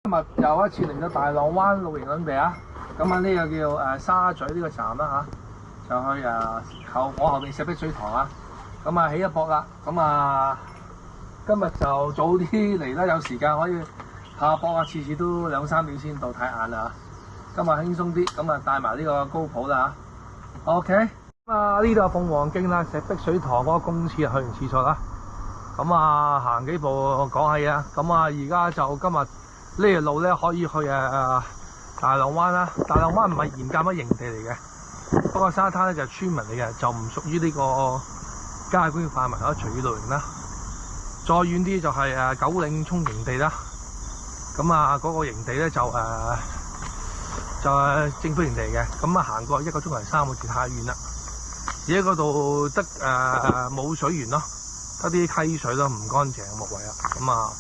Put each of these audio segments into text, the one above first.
今日又一次嚟到大浪灣露營兩地啊！咁啊呢個叫沙咀呢個站啦就去我後邊石壁水塘啊！咁起一搏啦！咁今日就早啲嚟啦，有時間可以下搏次次都2、3點先到，太晏啦！今日輕鬆啲，咁帶埋呢個GoPro啦OK， 呢度係鳳凰徑啦，石壁水塘嗰個公廁去完廁所啦。咁行幾步講下嘢啊！咁而家就今日呢條路咧可以去大浪灣啦。大浪灣唔係嚴格乜營地嚟嘅，不過沙灘咧就係村民嚟嘅，就唔屬於呢個郊野公園範圍，可以隨意露營啦。再遠啲就係九嶺涌營地啦。咁嗰個營地咧就係政府營地嘅。咁行過1個鐘頭3個字，太遠啦。而家嗰度得冇水源咯。得啲溪水咯，唔乾淨木圍啊，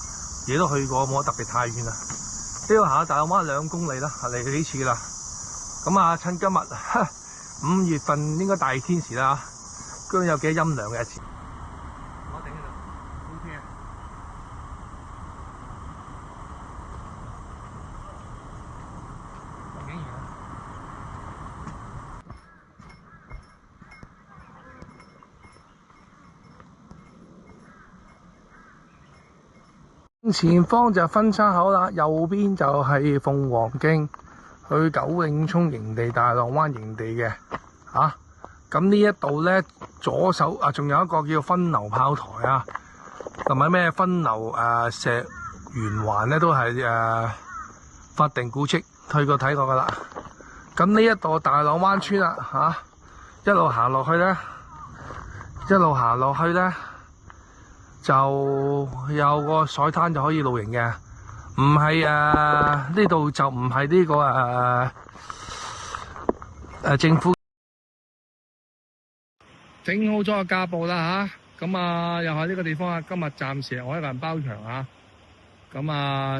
嘢都去過，冇得特別太遠啦。呢度行大浪灣2公里啦，嚟幾次啦。趁今日5月份應該大天時啦，居然有幾陰涼嘅日子。我頂喺度 ，OK 啊。景完啦。前方就分叉口啦，右邊就係鳳凰徑去九嶺涌營地、大浪灣營地嘅咁呢一度咧，左手仲有一個叫分流炮台啊，同埋咩分流石圓環咧都係法定古蹟，去過睇過噶啦。咁呢一度大浪灣村啦一路行落去咧，就有個海灘就可以露營嘅，唔係呢度就唔係呢個政府整好咗個架步啦又喺呢個地方今日暫時我一個人包場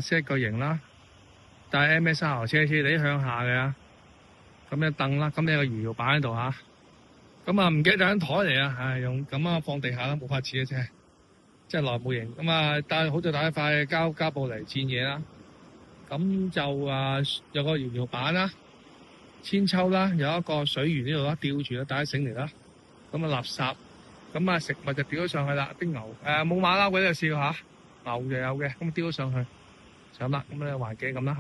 set 個營啦，帶 MSR 斜斜地向下嘅咁有凳啦，咁有個搖搖板喺度唔記得帶張台嚟用放地下啦，冇法子嘅啫。即係耐冇營但係好在帶一塊膠布嚟墊嘢啦。咁就有個搖搖板啦、千秋啦，有一個水源呢度啦，吊住啦，帶啲繩嚟啦。垃圾，食物就吊咗上去啦。啲牛冇馬騮嘅呢度笑牛就有嘅，咁吊咗上去就咁啦。咁咧環境咁啦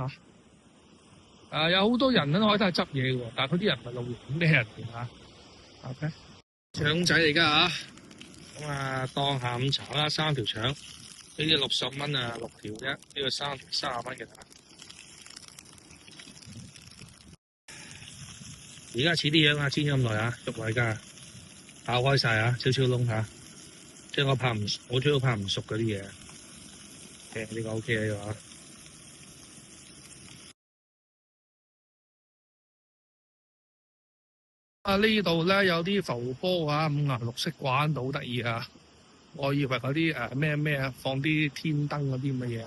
有好多人喺海灘執嘢嘅喎，但係佢啲人唔係露營咩人嚟OK， 腸仔嚟㗎當下午茶啦，3條腸，呢啲60蚊6條啫，呢個3條30蚊嘅。而家似啲樣煎咗咁耐肉位㗎，爆開晒超窿即係我最好怕唔熟嗰啲嘢。呢個 OK 呢個呢度咧有啲浮波5顏6色掛喺度，好得意我以為嗰啲咩放啲天燈嗰啲咁嘅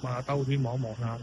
嘢兜圈望一望下。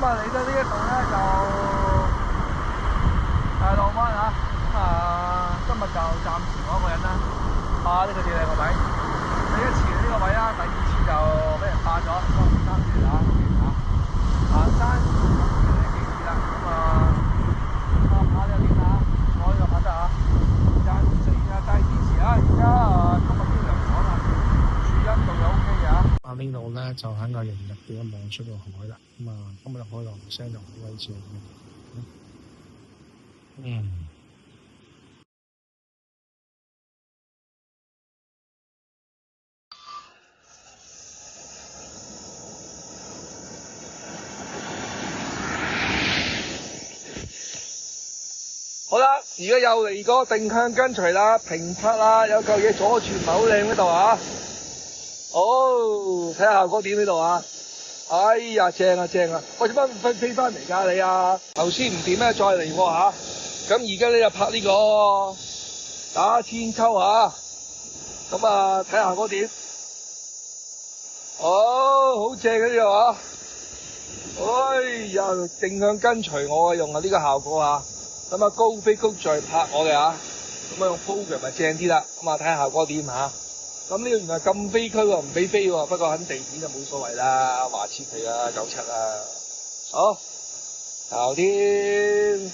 嚟到呢一度咧就大浪灣今日就暫時我一個人啦。呢個幾靚個位，第1次嚟呢個位第2次就俾人霸咗，3次行山幾次啦。爬呢邊我呢個爬得雖然大天時而家今日都涼爽啦，樹蔭度又 OK 嘅呢度咧就喺個營入邊望出個海啦。今日海浪聲就好鬼正嘅。啦，而家又嚟個定向跟隨啦，平拍啦，有嚿嘢阻住唔係好靚嗰度啊！睇下效果點呢度啊！哎呀，正啊正啊！喂，點解飛翻嚟㗎你啊？頭先唔掂咩？再嚟喎嚇！咁而家咧就拍呢個打千秋啊！咁啊，睇下效果點？好正嘅呢度啊！哎呀，定向跟隨我嘅用啊呢個效果啊！咁啊高飛高墜拍我嘅啊！咁啊用 program 咪正啲啦！咁啊睇下效果點嚇？咁呢個原來禁飛區喎，唔俾飛喎，不過肯地面就冇所謂啦，話切佢啦，97啦，好，搞掂，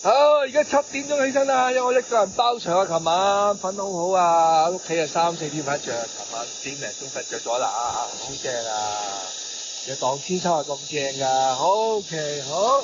好，而家7點鐘起身啦，因為我一個人包場啊，琴晚瞓得好好啊，屋企啊3、4點瞓着，琴晚5點零鐘瞓着咗啦，好正啊，有盪千秋係咁正㗎，好，OK，好。